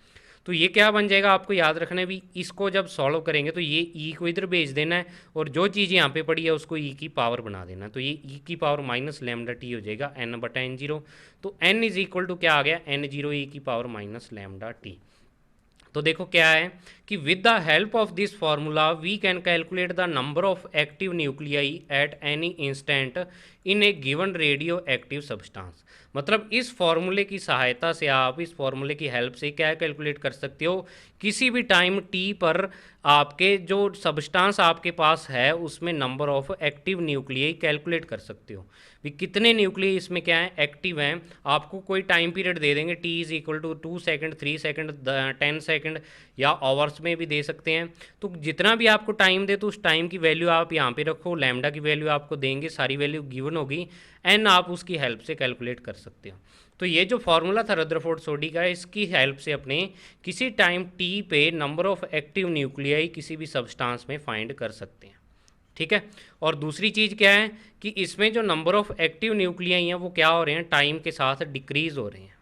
तो ये क्या बन जाएगा, आपको याद रखना है भी, इसको जब सॉल्व करेंगे तो ये ई को इधर भेज देना है, और जो चीज़ यहाँ पे पड़ी है उसको ई की पावर बना देना है। तो ये ई की पावर माइनस लैम्डा टी हो जाएगा एन बटा एन जीरो। तो एन इज इक्वल टू क्या आ गया, एन जीरो ई की पावर माइनस लैम्डा टी। तो देखो क्या है कि with the help of this formula we can calculate the number of active nuclei at any instant in a given radio active substance. मतलब इस फॉर्मूले की सहायता से आप, इस फॉर्मूले की हेल्प से क्या कैलकुलेट कर सकते हो किसी भी टाइम टी पर आपके जो सब्सटेंस आपके पास है उसमें number of active nuclei calculate कर सकते हो भी कितने न्यूक्लियाई इसमें क्या है एक्टिव हैं। आपको कोई टाइम पीरियड दे देंगे, t is equal to 2 second, 3 second, 10 second या आवर्स में भी दे सकते हैं। तो जितना भी आपको टाइम दे तो उस टाइम की वैल्यू आप यहाँ पे रखो, लैम्डा की वैल्यू आपको देंगे, सारी वैल्यू गिवन होगी, एन आप उसकी हेल्प से कैलकुलेट कर सकते हो। तो ये जो फॉर्मूला था रदरफोर्ड सोडी का, इसकी हेल्प से अपने किसी टाइम टी पे नंबर ऑफ एक्टिव न्यूक्लियाई किसी भी सब्सटेंस में फाइंड कर सकते हैं। ठीक है। और दूसरी चीज़ क्या है कि इसमें जो नंबर ऑफ एक्टिव न्यूक्लियाई हैं वो क्या हो रहे हैं, टाइम के साथ डिक्रीज हो रहे हैं।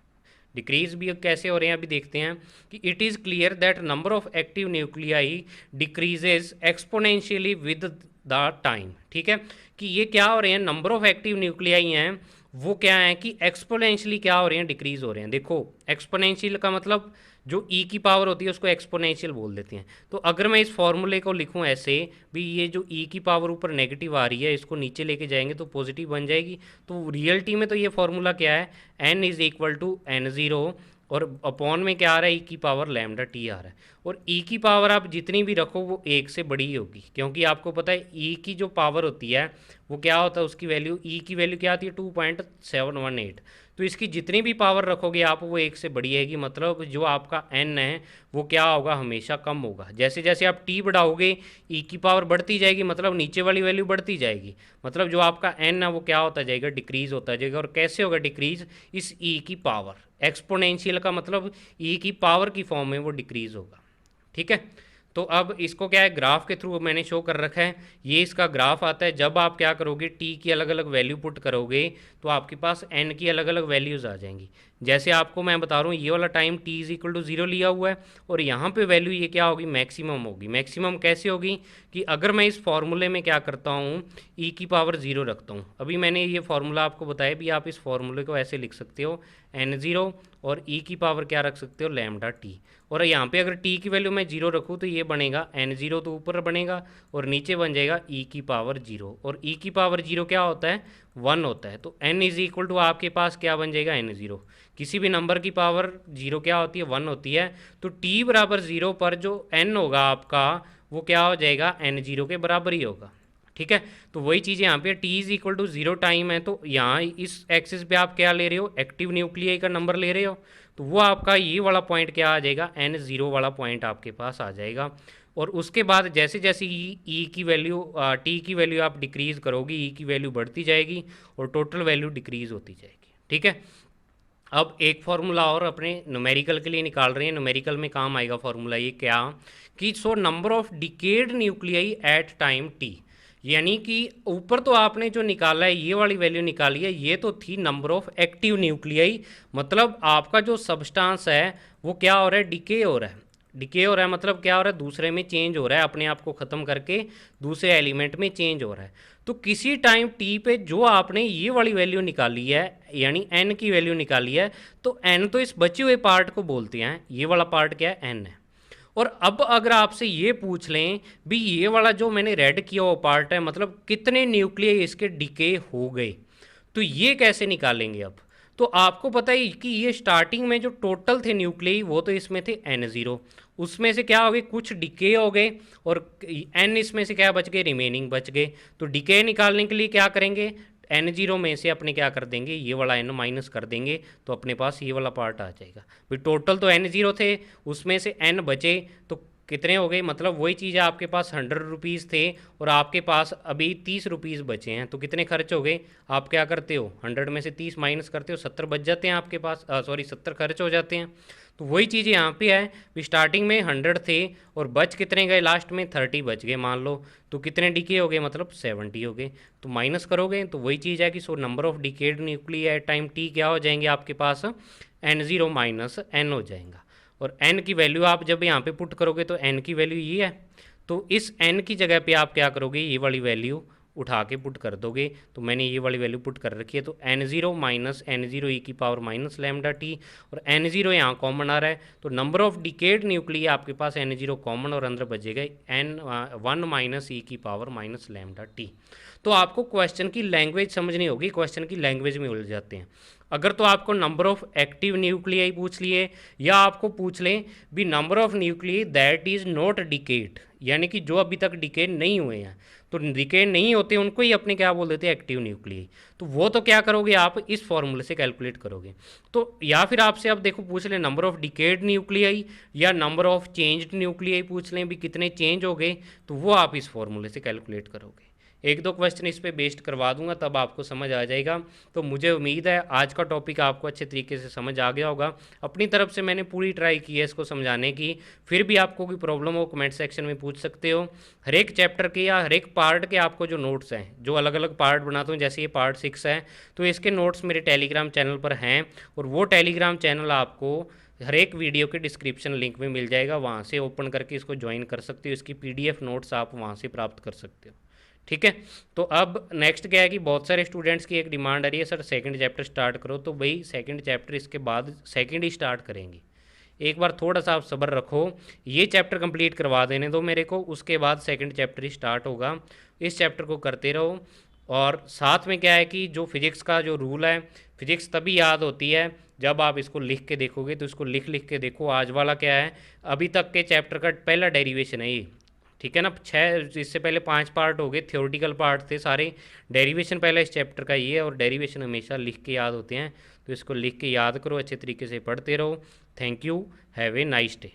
डिक्रीज भी कैसे हो रहे हैं अभी देखते हैं कि it is clear that number of active nuclei decreases exponentially with the time. ठीक है, कि ये क्या हो रहे हैं, नंबर ऑफ एक्टिव न्यूक्लियाई हैं वो क्या है कि एक्सपोनेंशियली क्या हो रहे हैं, डिक्रीज हो रहे हैं। देखो एक्सपोनेंशियल का मतलब जो ई की पावर होती है उसको एक्सपोनेंशियल बोल देते हैं। तो अगर मैं इस फॉर्मूले को लिखूं ऐसे भी, ये जो ई की पावर ऊपर नेगेटिव आ रही है इसको नीचे लेके जाएंगे तो पॉजिटिव बन जाएगी। तो रियलिटी में तो ये फॉर्मूला क्या है, N is equal to N zero और अपॉन में क्या आ रहा है, ई की पावर लैम्डा टी आ रहा है। और ई की पावर आप जितनी भी रखो वो एक से बड़ी ही होगी, क्योंकि आपको पता है ई की जो पावर होती है वो क्या होता है, उसकी वैल्यू, ई की वैल्यू क्या आती है 2.718। तो इसकी जितनी भी पावर रखोगे आप वो एक से बड़ी आएगी, मतलब जो आपका एन है वो क्या होगा, हमेशा कम होगा। जैसे जैसे आप टी बढ़ाओगे ई की पावर बढ़ती जाएगी, मतलब नीचे वाली वैल्यू बढ़ती जाएगी, मतलब जो आपका एन है वो क्या होता जाएगा, डिक्रीज होता जाएगा। और कैसे होगा डिक्रीज, इस ई की पावर, एक्सपोनेंशियल का मतलब ई की पावर की फॉर्म में वो डिक्रीज होगा। ठीक है। तो अब इसको क्या है, ग्राफ के थ्रू मैंने शो कर रखा है। ये इसका ग्राफ आता है, जब आप क्या करोगे, टी की अलग अलग वैल्यू पुट करोगे तो आपके पास एन की अलग अलग वैल्यूज़ आ जाएंगी। जैसे आपको मैं बता रहा हूँ ये वाला time t is equal to 0 लिया हुआ है और यहाँ पे वैल्यू ये क्या होगी, मैक्सिमम होगी। मैक्सिमम कैसे होगी कि अगर मैं इस फॉर्मूले में क्या करता हूँ, ई की पावर 0 रखता हूँ। अभी मैंने ये फॉर्मूला आपको बताया भी, आप इस फॉर्मूले को ऐसे लिख सकते हो एन ज़ीरो और ई की पावर क्या रख सकते हो, लैम्डा टी। और यहाँ पे अगर टी की वैल्यू मैं 0 रखूँ तो ये बनेगा एन ज़ीरो, तो ऊपर बनेगा और नीचे बन जाएगा ई की पावर 0। और ई की पावर 0 क्या होता है, 1 होता है। तो एन इज इक्वल टू आपके पास क्या बन जाएगा, एन ज़ीरो। किसी भी नंबर की पावर 0 क्या होती है, 1 होती है। तो टी बराबर 0 पर जो एन होगा आपका वो क्या हो जाएगा, एन ज़ीरो के बराबर ही होगा। ठीक है। तो वही चीज़ यहाँ पे t is equal to 0 time है, तो यहाँ इस एक्सिस पे आप क्या ले रहे हो, एक्टिव न्यूक्लियाई का नंबर ले रहे हो, तो वो आपका ये वाला पॉइंट क्या आ जाएगा, एन ज़ीरो वाला पॉइंट आपके पास आ जाएगा। और उसके बाद जैसे जैसे ई की वैल्यू, टी की वैल्यू आप डिक्रीज़ करोगे, ई की वैल्यू बढ़ती जाएगी और टोटल वैल्यू डिक्रीज़ होती जाएगी। ठीक है। अब एक फार्मूला और अपने न्यूमेरिकल के लिए निकाल रहे हैं। न्यूमेरिकल में काम आएगा फार्मूला ये क्या, कि so number of decayed nuclei at time t. यानी कि ऊपर तो आपने जो निकाला है ये वाली वैल्यू निकाली है, ये तो थी नंबर ऑफ एक्टिव न्यूक्लियाई, मतलब आपका जो सब्सटेंस है वो क्या हो रहा है, डिके हो रहा है। डिके हो रहा है मतलब क्या हो रहा है, दूसरे में चेंज हो रहा है, अपने आप को ख़त्म करके दूसरे एलिमेंट में चेंज हो रहा है। तो किसी टाइम टी पे जो आपने ये वाली वैल्यू निकाली है, यानी एन की वैल्यू निकाली है, तो एन तो इस बचे हुए पार्ट को बोलते हैं, ये वाला पार्ट क्या है, एन है। और अब अगर आपसे ये पूछ लें भी ये वाला जो मैंने रेड किया हुआ पार्ट है, मतलब कितने न्यूक्लियाई इसके डिके हो गए, तो ये कैसे निकालेंगे। अब तो आपको पता ही कि ये स्टार्टिंग में जो टोटल थे न्यूक्लियाई वो तो इसमें थे एन ज़ीरो, उसमें से क्या हो गए, कुछ डिके हो गए और एन इसमें से क्या बच गए, रिमेनिंग बच गए। तो डिके निकालने के लिए क्या करेंगे, एन ज़ीरो में से अपने क्या कर देंगे, ये वाला एन माइनस कर देंगे, तो अपने पास ये वाला पार्ट आ जाएगा। भाई टोटल तो एन ज़ीरो थे, उसमें से एन बचे तो कितने हो गए, मतलब वही चीज़ है, आपके पास 100 रुपीज़ थे और आपके पास अभी 30 रुपीज़ बचे हैं, तो कितने खर्च हो गए। आप क्या करते हो, 100 में से 30 माइनस करते हो, 70 बच जाते हैं आपके पास, सॉरी 70 खर्च हो जाते हैं। तो वही चीज़ यहाँ पे है, स्टार्टिंग में 100 थे और बच कितने गए, लास्ट में 30 बच गए मान लो, तो कितने डिके हो गए, मतलब 70 हो गए। तो माइनस करोगे तो वही चीज़ है कि so number of decayed nuclei at time t क्या हो जाएंगे आपके पास, एन ज़ीरो माइनस एन हो जाएगा। और n की वैल्यू आप जब यहाँ पे पुट करोगे तो n की वैल्यू ये है, तो इस n की जगह पे आप क्या करोगे, ये वाली वैल्यू उठा के पुट कर दोगे। तो मैंने ये वाली वैल्यू पुट कर रखी है, तो n0 माइनस n0 e की पावर माइनस लैम्डा टी, और n0 यहाँ कॉमन आ रहा है, तो नंबर ऑफ डिकेड न्यूक्लिय आपके पास n0 कॉमन और अंदर बचेगा n1 माइनस e की पावर माइनस लैम्डा टी। तो आपको क्वेश्चन की लैंग्वेज समझनी होगी, क्वेश्चन की लैंग्वेज में उलझ जाते हैं। अगर तो आपको नंबर ऑफ एक्टिव न्यूक्लियाई पूछ लिए, या आपको पूछ लें भी number of nuclei that is not decade, यानी कि जो अभी तक डिकेड नहीं हुए हैं, तो डिकेड नहीं होते उनको ही अपने क्या बोल देते हैं, एक्टिव न्यूक्लियाई। तो वो तो क्या करोगे आप, इस फॉर्मूले से कैलकुलेट करोगे। तो या फिर आपसे अब देखो पूछ लें नंबर ऑफ डिकेड न्यूक्लियाई या नंबर ऑफ चेंज्ड न्यूक्लियाई पूछ लें भी कितने चेंज हो गए, तो वो आप इस फॉर्मूले से कैलकुलेट करोगे। एक दो क्वेश्चन इस पे बेस्ड करवा दूंगा, तब आपको समझ आ जाएगा। तो मुझे उम्मीद है आज का टॉपिक आपको अच्छे तरीके से समझ आ गया होगा। अपनी तरफ से मैंने पूरी ट्राई की है इसको समझाने की। फिर भी आपको कोई प्रॉब्लम हो कमेंट सेक्शन में पूछ सकते हो। हर एक चैप्टर के या हर एक पार्ट के आपको जो नोट्स हैं, जो अलग अलग पार्ट बनाता हूँ, जैसे ये पार्ट 6 है, तो इसके नोट्स मेरे टेलीग्राम चैनल पर हैं, और वो टेलीग्राम चैनल आपको हर एक वीडियो के डिस्क्रिप्शन लिंक में मिल जाएगा। वहाँ से ओपन करके इसको ज्वाइन कर सकते हो, इसकी PDF नोट्स आप वहाँ से प्राप्त कर सकते हो। ठीक है। तो अब नेक्स्ट क्या है कि बहुत सारे स्टूडेंट्स की एक डिमांड आ रही है, सर सेकंड चैप्टर स्टार्ट करो। तो भाई सेकंड चैप्टर इसके बाद सेकंड ही स्टार्ट करेंगे। एक बार थोड़ा सा आप सब्र रखो, ये चैप्टर कंप्लीट करवा देने दो मेरे को, उसके बाद सेकंड चैप्टर ही स्टार्ट होगा। इस चैप्टर को करते रहो। और साथ में क्या है कि जो फिजिक्स का जो रूल है, फिजिक्स तभी याद होती है जब आप इसको लिख के देखोगे। तो इसको लिख लिख के देखो। आज वाला क्या है, अभी तक के चैप्टर का पहला डेरिवेशन है ये। ठीक है ना, 6, इससे पहले 5 पार्ट हो गए, थियोरटिकल पार्ट थे सारे। डेरिवेशन पहले इस चैप्टर का ये है, और डेरिवेशन हमेशा लिख के याद होते हैं। तो इसको लिख के याद करो, अच्छे तरीके से पढ़ते रहो। Thank you, have a nice day.